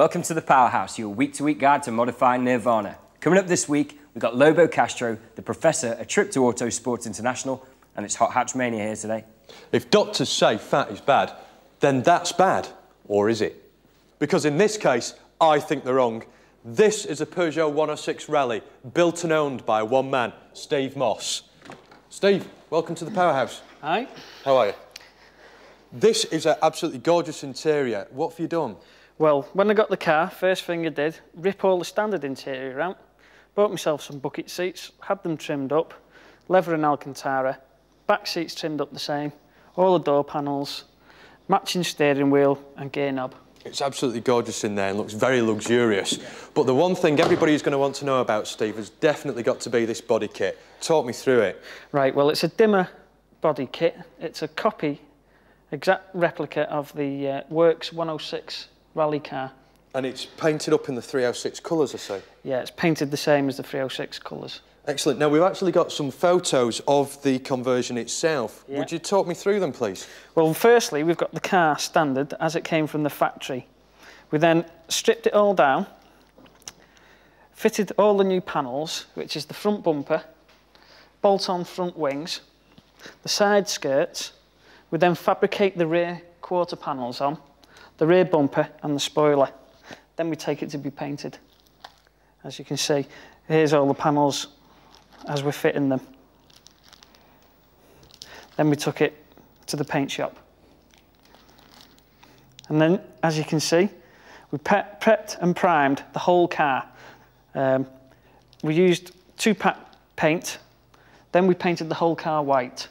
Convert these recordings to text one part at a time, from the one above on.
Welcome to the Powerhouse, your week-to-week guide to modifying Nirvana. Coming up this week, we've got Lobo Castro, the professor, a trip to Autosport International, and it's Hot Hatch Mania here today. If doctors say fat is bad, then that's bad, or is it? Because in this case, I think they're wrong. This is a Peugeot 106 Rally, built and owned by one man, Steve Moss. Steve, welcome to the Powerhouse. Hi. How are you? This is an absolutely gorgeous interior. What have you done? Well, when I got the car, first thing I did, rip all the standard interior out, bought myself some bucket seats, had them trimmed up, leather and Alcantara, back seats trimmed up the same, all the door panels, matching steering wheel and gear knob. It's absolutely gorgeous in there and looks very luxurious. But the one thing everybody's going to want to know about, Steve, has definitely got to be this body kit. Talk me through it. Right, well, it's a dimmer body kit. It's a copy, exact replica of the Works 106 Rally car. And it's painted up in the 306 colours, I say? Yeah, it's painted the same as the 306 colours. Excellent. Now, we've actually got some photos of the conversion itself. Yeah. Would you talk me through them, please? Well, firstly, we've got the car standard as it came from the factory. We then stripped it all down, fitted all the new panels, which is the front bumper, bolt-on front wings, the side skirts. We then fabricate the rear quarter panels on, the rear bumper and the spoiler. Then we take it to be painted. As you can see, here's all the panels as we're fitting them. Then we took it to the paint shop. And then, as you can see, we prepped and primed the whole car. We used 2-pack paint, then we painted the whole car white.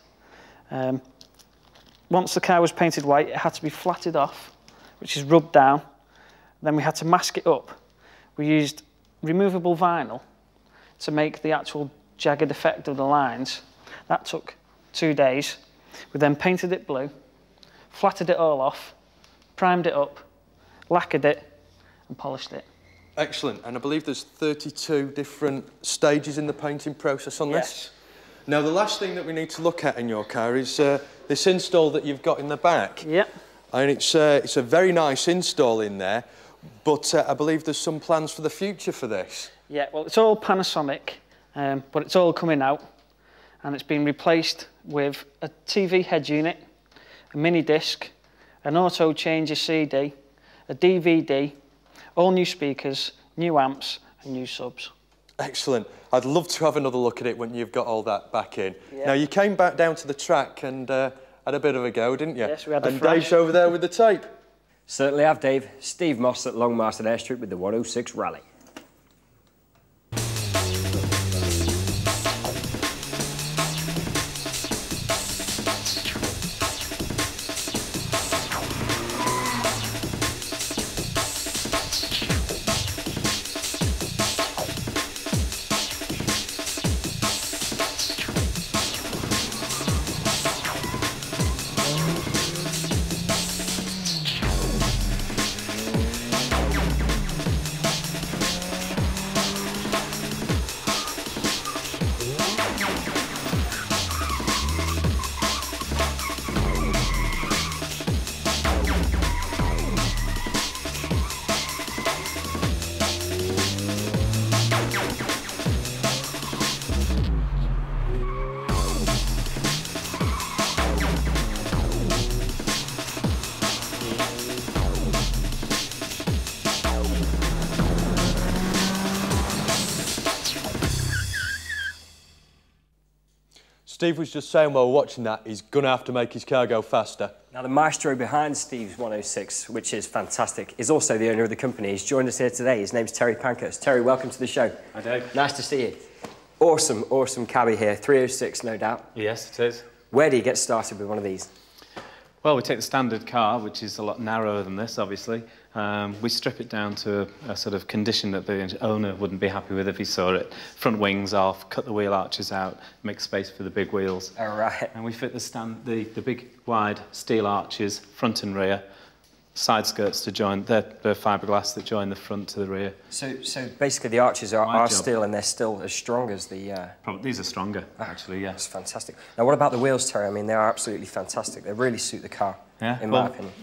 Once the car was painted white, it had to be flatted off, which is rubbed down. Then we had to mask it up. We used removable vinyl to make the actual jagged effect of the lines. That took 2 days. We then painted it blue, flatted it all off, primed it up, lacquered it and polished it. Excellent. And I believe there's 32 different stages in the painting process on this? Now, the last thing that we need to look at in your car is this install that you've got in the back. Yep. And it's a very nice install in there, but I believe there's some plans for the future for this. Yeah, well, it's all Panasonic, but it's all coming out, and it's been replaced with a TV head unit, a mini disc, an auto changer CD, a DVD, all new speakers, new amps and new subs. Excellent. I'd love to have another look at it when you've got all that back in. Yeah. Now, you came back down to the track and had a bit of a go, didn't you? Yes, we had a And Dave's over there with the tape. Certainly have, Dave. Steve Moss at Longmarston Airstrip with the 106 Rally. Steve was just saying while watching that, he's going to have to make his car go faster. Now, the maestro behind Steve's 106, which is fantastic, is also the owner of the company. He's joined us here today. His name's Terry Pankhurst. Terry, welcome to the show. Hi, Dave. Nice to see you. Awesome, awesome cabbie here. 306, no doubt. Yes, it is. Where do you get started with one of these? Well, we take the standard car, which is a lot narrower than this, obviously. We strip it down to a sort of condition that the owner wouldn't be happy with if he saw it. Front wings off, cut the wheel arches out, make space for the big wheels. All right. And we fit the big, wide steel arches, front and rear, side skirts to join, they're fiberglass that join the front to the rear. So basically the arches are steel and they're still as strong as the... These are stronger, actually, yeah. That's fantastic. Now, what about the wheels, Terry? I mean, they are absolutely fantastic. They really suit the car, in my opinion.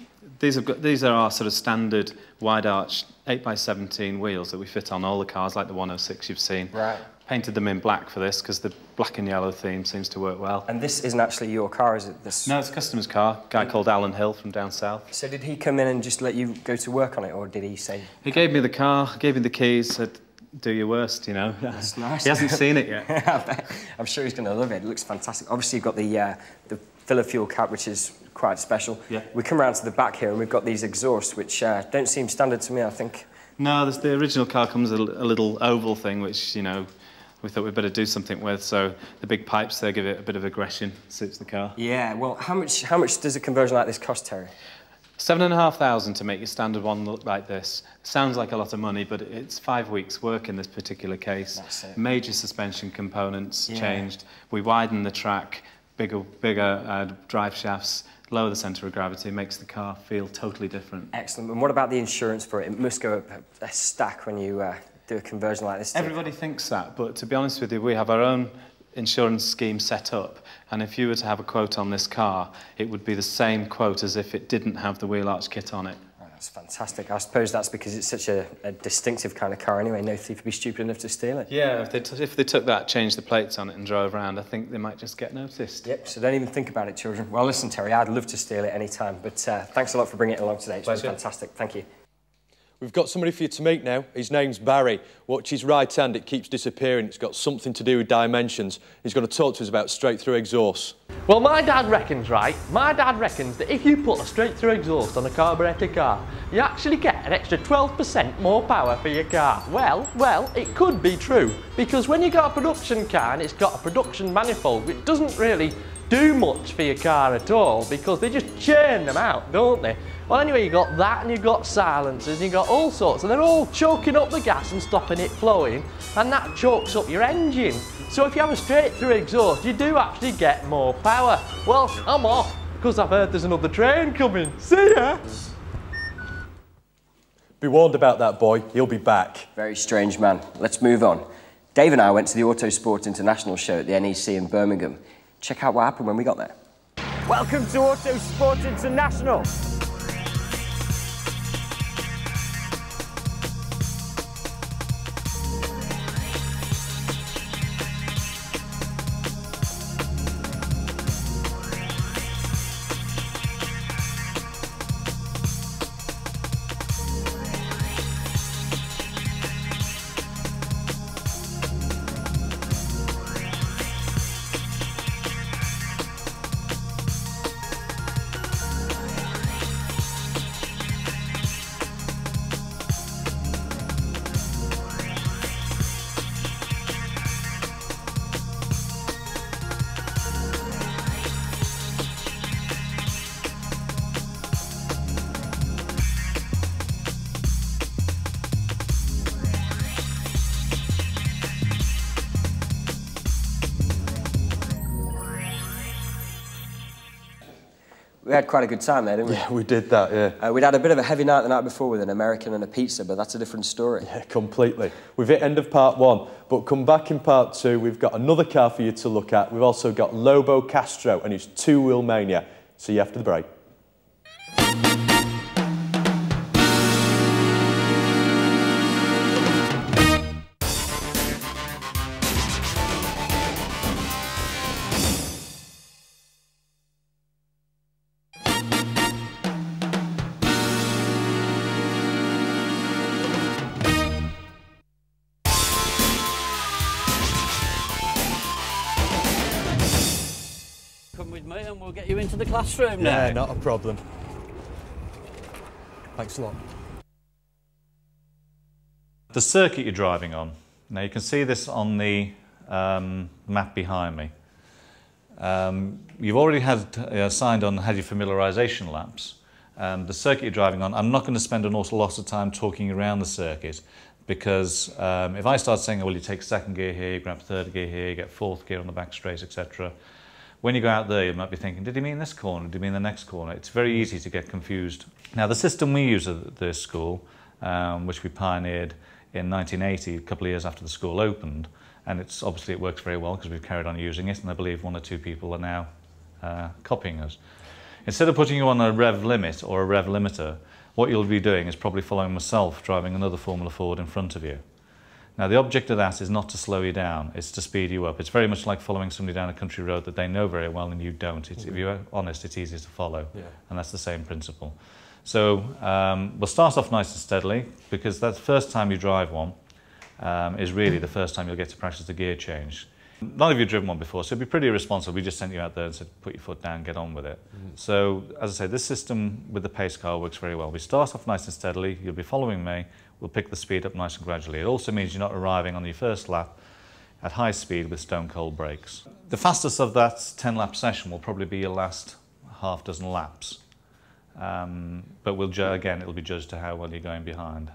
These are our sort of standard wide arch 8x17 wheels that we fit on all the cars, like the 106 you've seen. Right. Painted them in black for this because the black and yellow theme seems to work well. And this isn't actually your car, is it? This... No, it's a customer's car, a guy called Alan Hill from down south. So did he come in and just let you go to work on it, or did he say... He gave me the car, gave me the keys, said, do your worst, you know. That's nice. He hasn't seen it yet. I'm sure he's going to love it. It looks fantastic. Obviously, you've got the filler fuel cap, which is quite special. Yeah. We come around to the back here, and we've got these exhausts, which don't seem standard to me, I think. No, the original car comes with a little oval thing, which, you know, we thought we'd better do something with. So the big pipes there give it a bit of aggression, suits the car. Yeah, well, how much does a conversion like this cost, Terry? 7,500 to make your standard one look like this. Sounds like a lot of money, but it's 5 weeks' work in this particular case. That's it. Major suspension components changed. We widened the track, bigger drive shafts, lower the centre of gravity, makes the car feel totally different. Excellent. And what about the insurance for it? It must go up a stack when you do a conversion like this. Everybody thinks that, but to be honest with you, we have our own insurance scheme set up, and if you were to have a quote on this car, it would be the same quote as if it didn't have the wheel arch kit on it. Oh, that's fantastic. I suppose that's because it's such a distinctive kind of car anyway. No thief would be stupid enough to steal it. Yeah, if they took that, changed the plates on it and drove around, I think they might just get noticed. Yep, so don't even think about it, children. Well, listen, Terry, I'd love to steal it any time, but thanks a lot for bringing it along today. It's been fantastic. Thank you. We've got somebody for you to meet now. His name's Barry. Watch his right hand, it keeps disappearing. It's got something to do with dimensions. He's going to talk to us about straight-through exhausts. Well, my dad reckons that if you put a straight-through exhaust on a carburettor car, you actually get an extra 12% more power for your car. Well, it could be true, because when you got a production car and it's got a production manifold, it doesn't really do much for your car at all, because they just churn them out, don't they? Well, anyway, you got that, and you've got silencers, and you've got all sorts, and they're all choking up the gas and stopping it flowing, and that chokes up your engine. So if you have a straight-through exhaust, you do actually get more power. Well, I'm off, because I've heard there's another train coming. See ya! Be warned about that boy, he'll be back. Very strange man. Let's move on. Dave and I went to the Autosport International show at the NEC in Birmingham. Check out what happened when we got there. Welcome to Autosport International. We had quite a good time there, didn't we? Yeah, we did that, yeah. We'd had a bit of a heavy night the night before with an American and a pizza, but that's a different story. Yeah, completely. We've hit end of part one, but come back in part two. We've got another car for you to look at. We've also got Lobo Castro and his two-wheel mania. See you after the break. Come with me and we'll get you into the classroom now. Yeah, not a problem. Thanks a lot. The circuit you're driving on, now you can see this on the map behind me. You've already had signed on, had your familiarisation laps. The circuit you're driving on, I'm not going to spend an awful lot of time talking around the circuit, because if I start saying, oh, well, you take second gear here, you grab third gear here, you get fourth gear on the back straight, etc. When you go out there, you might be thinking, did he mean this corner? Did he mean the next corner? It's very easy to get confused. Now, the system we use at this school, which we pioneered in 1980, a couple of years after the school opened, and obviously it works very well because we've carried on using it, and I believe one or two people are now copying us. Instead of putting you on a rev limit or a rev limiter, what you'll be doing is probably following myself driving another Formula Ford in front of you. Now the object of that is not to slow you down, it's to speed you up. It's very much like following somebody down a country road that they know very well and you don't. If you're honest, it's easier to follow, and that's the same principle. So we'll start off nice and steadily, because that first time you drive one is really the first time you'll get to practice the gear change. None of you have driven one before, so it'd be pretty irresponsible. We just sent you out there and said, put your foot down, get on with it. So, as I say, this system with the pace car works very well. We start off nice and steadily, you'll be following me, we'll pick the speed up nice and gradually. It also means you're not arriving on your first lap at high speed with stone cold brakes. The fastest of that 10-lap session will probably be your last half dozen laps. But again, it'll be judged to how well you're going behind.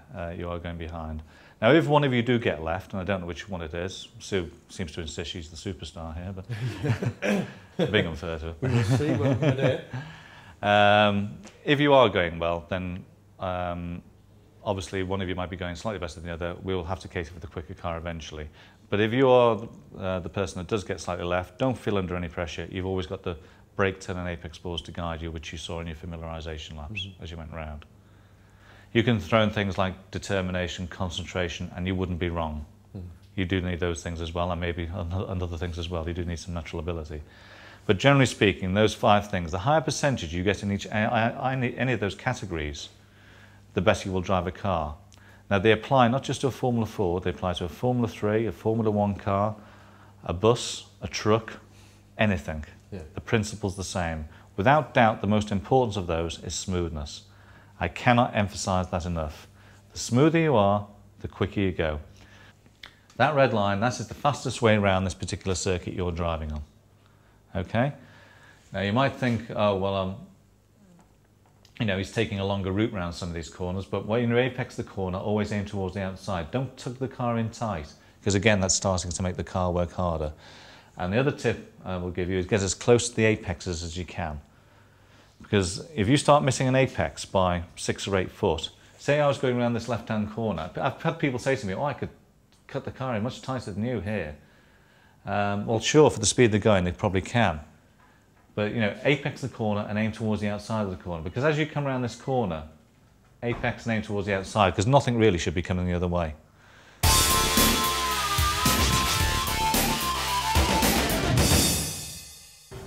Now, if one of you do get left, and I don't know which one it is, Sue seems to insist she's the superstar here, but being unfair to her. We will see what I'm going to do. If you are going well, then obviously one of you might be going slightly better than the other. We'll have to cater for the quicker car eventually. But if you are the person that does get slightly left, don't feel under any pressure. You've always got the brake, turn and apex balls to guide you, which you saw in your familiarisation laps as you went round. You can throw in things like determination, concentration, and you wouldn't be wrong. You do need those things as well, and maybe other things as well. You do need some natural ability. But generally speaking, those 5 things, the higher percentage you get in any of those categories, the better you will drive a car. Now, they apply not just to a Formula 4, they apply to a Formula 3, a Formula 1 car, a bus, a truck, anything. The principle's the same. Without doubt, the most important of those is smoothness. I cannot emphasize that enough. The smoother you are, the quicker you go. That red line, that is the fastest way around this particular circuit you're driving on. Okay? Now you might think, oh, well, you know, he's taking a longer route around some of these corners, but when you apex the corner, always aim towards the outside. Don't tug the car in tight, because again, that's starting to make the car work harder. And the other tip I will give you is get as close to the apexes as you can. Because if you start missing an apex by 6 or 8 foot, say I was going around this left-hand corner, I've had people say to me, oh, I could cut the car in much tighter than you here. Well, sure, for the speed they're going, they probably can. But, you know, apex the corner and aim towards the outside of the corner. Because as you come around this corner, apex and aim towards the outside, because nothing really should be coming the other way.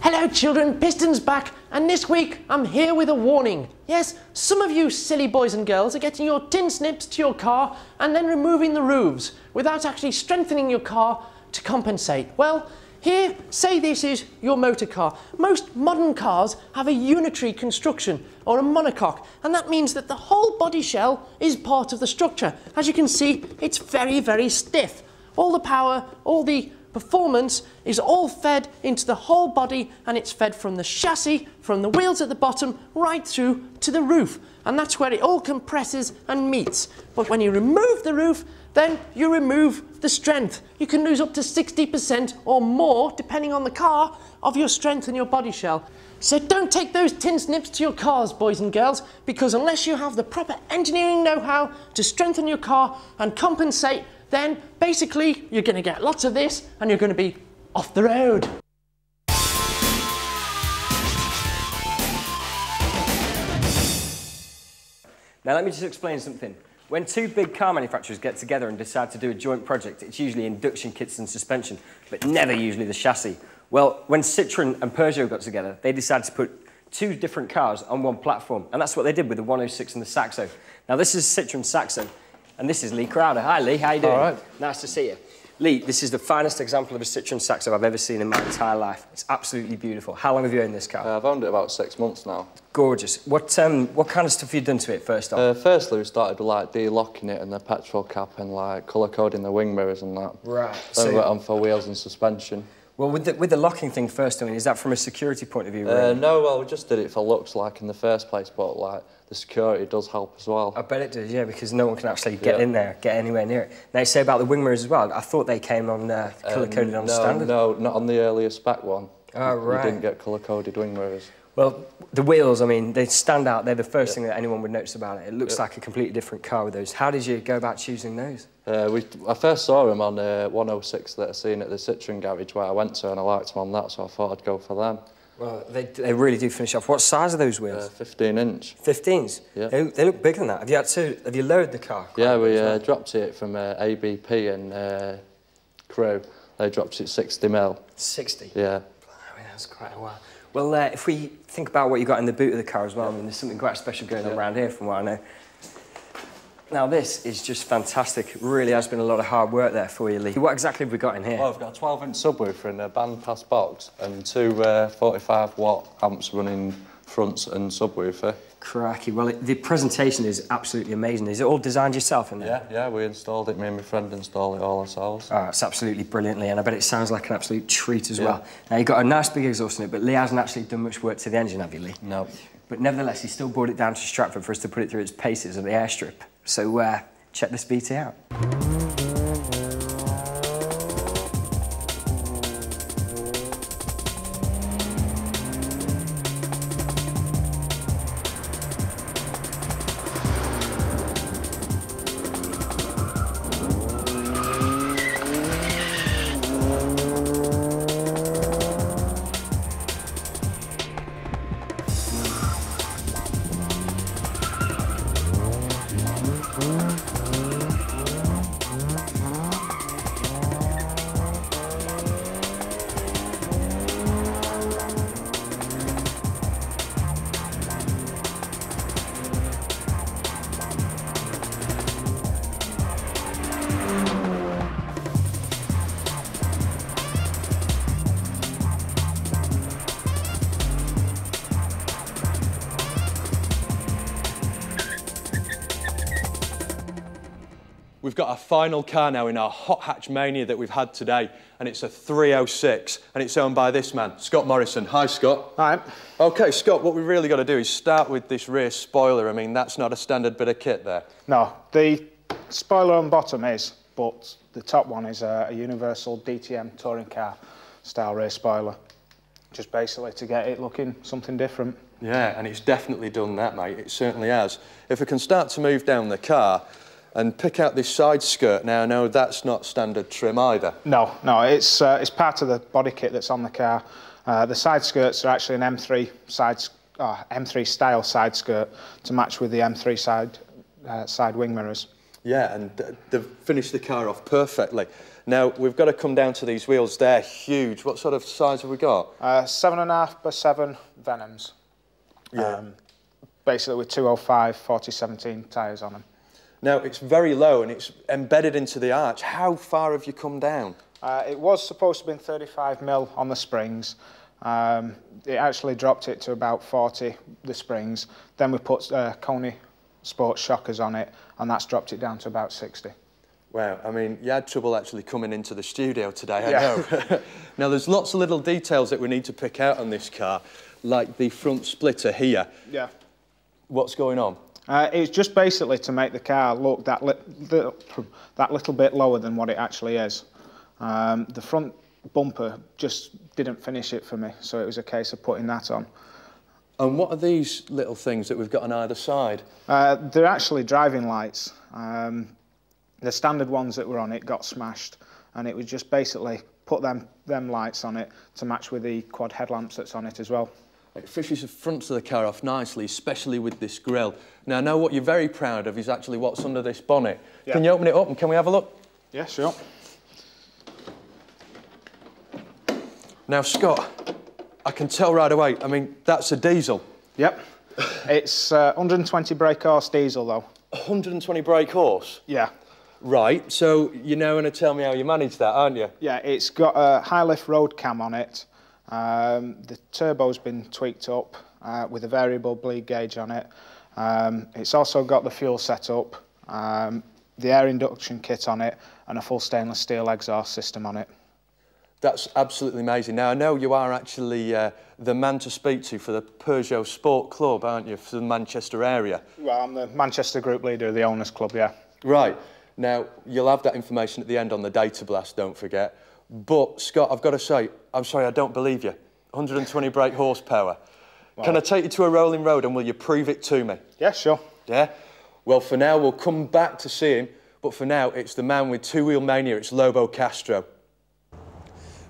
Hello children, Piston's back, and this week I'm here with a warning. Yes, some of you silly boys and girls are getting your tin snips to your car and then removing the roofs without actually strengthening your car to compensate. Well, here, say this is your motor car. Most modern cars have a unitary construction or a monocoque, and that means that the whole body shell is part of the structure. As you can see, it's very, very stiff. All the power, all the performance is all fed into the whole body, and it's fed from the chassis, from the wheels at the bottom, right through to the roof. And that's where it all compresses and meets. But when you remove the roof, then you remove the strength. You can lose up to 60% or more, depending on the car, of your strength in your body shell. So don't take those tin snips to your cars, boys and girls, because unless you have the proper engineering know-how to strengthen your car and compensate, then basically you're going to get lots of this and you're going to be off the road. Now let me just explain something. When 2 big car manufacturers get together and decide to do a joint project, it's usually induction kits and suspension, but never usually the chassis. Well, when Citroën and Peugeot got together, they decided to put 2 different cars on one platform, and that's what they did with the 106 and the Saxo. Now this is Citroën Saxo, and this is Lee Crowder. Hi Lee, how you doing? All right. Nice to see you. Lee, this is the finest example of a Citroën Saxo I've ever seen in my entire life. It's absolutely beautiful. How long have you owned this car? I've owned it about 6 months now. Gorgeous. What kind of stuff have you done to it first off? Firstly, we started with like de-locking it and the petrol cap and like colour coding the wing mirrors and that. Right. Then we went on for wheels and suspension. Well, with the locking thing first, I mean, is that from a security point of view? No, well, we just did it for looks like in the first place, but like the security does help as well. I bet it does, yeah, because no one can actually get in there, get anywhere near it. Now you say about the wing mirrors as well. I thought they came on colour-coded on standard. No, not on the earlier spec one. Oh, right. We didn't get colour-coded wing mirrors. Well, the wheels, I mean, they stand out. They're the first thing that anyone would notice about it. It looks like a completely different car with those. How did you go about choosing those? I first saw them on 106 that I seen at the Citroën garage where I went to, and I liked them on that, so I thought I'd go for them. Well, they really do finish off. What size are those wheels? 15-inch. 15s? Yeah. They look bigger than that. Have you lowered the car? Yeah, we dropped it from ABP and Crew. They dropped it 60 mil. 60? Yeah. I mean, that's quite a while. Well, if we think about what you got in the boot of the car as well, I mean, there's something quite special going on around here from what I know. Now, this is just fantastic. It really has been a lot of hard work there for you, Lee. What exactly have we got in here? Well, I've got a 12-inch subwoofer in a bandpass box and two 45-watt amps running fronts and subwoofer. Crikey. Well, the presentation is absolutely amazing. Is it all designed yourself in there? Yeah, we installed it. Me and my friend installed it all ourselves. Oh, it's absolutely brilliant, Lee, and I bet it sounds like an absolute treat as well. Now, you've got a nice big exhaust in it, but Lee hasn't actually done much work to the engine, have you, Lee? No. But nevertheless, he still brought it down to Stratford for us to put it through its paces at the airstrip. So check this BT out. We've got our final car now in our hot hatch mania that we've had today, and it's a 306, and it's owned by this man, Scott Morrison. Hi, Scott. Hi. OK, Scott, what we've really got to do is start with this rear spoiler. I mean, that's not a standard bit of kit there. No, the spoiler on bottom is, but the top one is a universal DTM touring car style rear spoiler. Just basically to get it looking something different. Yeah, and it's definitely done that, mate. It certainly has. If we can start to move down the car and pick out this side skirt now, no, that's not standard trim either. No, it's part of the body kit that's on the car. The side skirts are actually an M3 M3 style side skirt to match with the M3 side wing mirrors. Yeah, and they've finished the car off perfectly. Now, we've got to come down to these wheels. They're huge. What sort of size have we got? 7.5 by 7 Venoms. Yeah. Basically with 205 40/17 tyres on them. Now, it's very low and it's embedded into the arch. How far have you come down? It was supposed to be 35 mil on the springs. It actually dropped it to about 40, the springs. Then we put Coney Sports shockers on it, and that's dropped it down to about 60. Wow, I mean, you had trouble actually coming into the studio today, I know. Now, there's lots of little details that we need to pick out on this car, like the front splitter here. Yeah. What's going on? It's just basically to make the car look that little bit lower than what it actually is. The front bumper just didn't finish it for me, so it was a case of putting that on. And what are these little things that we've got on either side? They're actually driving lights. The standard ones that were on it got smashed, and it was just basically put them lights on it to match with the quad headlamps that's on it as well. It fishes the fronts of the car off nicely, especially with this grille. Now, I know what you're very proud of is actually what's under this bonnet. Yeah. Can you open it up and can we have a look? Yeah, sure. Now, Scott, I can tell right away, I mean, that's a diesel. Yep. It's 120 brake horse diesel, though. 120 brake horse? Yeah. Right, so you're now going to tell me how you manage that, aren't you? Yeah, it's got a high-lift road cam on it. The turbo's been tweaked up with a variable bleed gauge on it. It's also got the fuel setup, the air induction kit on it, and a full stainless steel exhaust system on it. That's absolutely amazing. Now, I know you are actually the man to speak to for the Peugeot Sport Club, aren't you, for the Manchester area? Well, I'm the Manchester group leader of the Owners Club, yeah. Right. Now, you'll have that information at the end on the data blast, don't forget. But, Scott, I've got to say, I'm sorry, I don't believe you. 120 brake horsepower. Wow. Can I take you to a rolling road and will you prove it to me? Yeah, sure. Yeah? Well, for now, we'll come back to see him, but for now, it's the man with two-wheel mania, it's Lobo Castro.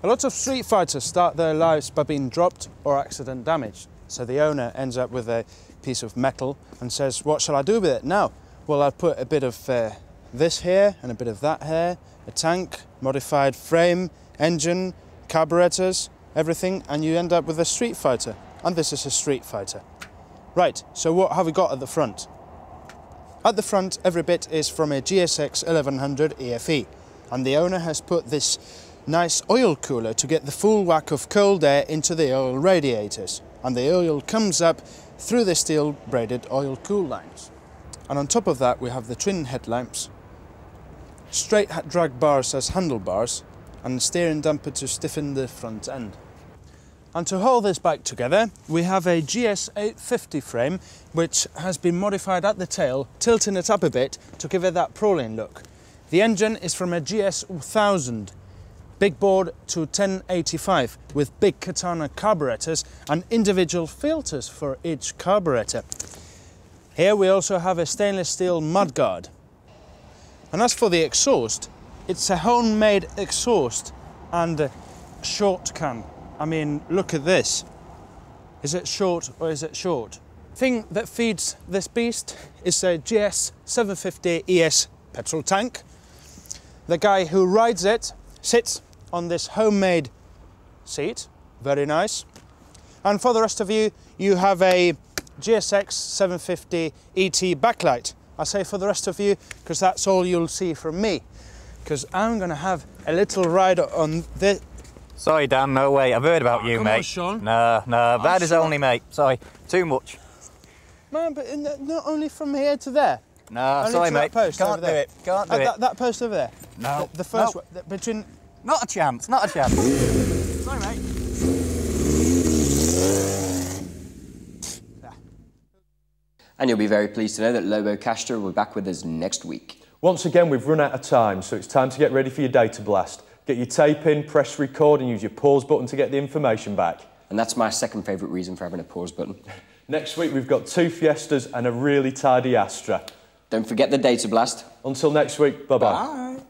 A lot of street fighters start their lives by being dropped or accident damaged. So the owner ends up with a piece of metal and says, what shall I do with it now? Well, I'll put a bit of this here and a bit of that here, a tank, modified frame, engine, carburetors, everything, and you end up with a street fighter. And this is a street fighter. Right, so what have we got at the front? At the front, every bit is from a GSX 1100 EFE, and the owner has put this nice oil cooler to get the full whack of cold air into the oil radiators, and the oil comes up through the steel braided oil cool lines. And on top of that we have the twin headlamps, straight drag bars as handlebars, and steering damper to stiffen the front end. And to hold this bike together, we have a GS 850 frame, which has been modified at the tail, tilting it up a bit to give it that prauling look. The engine is from a GS 1000, big board to 1085, with big Katana carburetors and individual filters for each carburetor. Here we also have a stainless steel mudguard. And as for the exhaust, it's a homemade exhaust and a short cam. I mean, look at this. Is it short or is it short? The thing that feeds this beast is a GS 750 ES petrol tank. The guy who rides it sits on this homemade seat, very nice. And for the rest of you, you have a GSX 750 ET backlight. I say for the rest of you because that's all you'll see from me, because I'm going to have a little ride on this. Sorry, Dan, no way. I've heard about you, come mate. on, Sean. No, that is only, mate. Sorry, too much. Man, but not only from here to there. No, sorry, mate. Post Can't do it. Can't do it. That post over there. No. The first no. one, between. Not a chance. Not a chance. Sorry, mate. And you'll be very pleased to know that Lobo Castro will be back with us next week. Once again, we've run out of time, so it's time to get ready for your data blast. Get your tape in, press record and use your pause button to get the information back. And that's my second favourite reason for having a pause button. Next week we've got 2 Fiestas and a really tidy Astra. Don't forget the data blast. Until next week, bye-bye. Bye.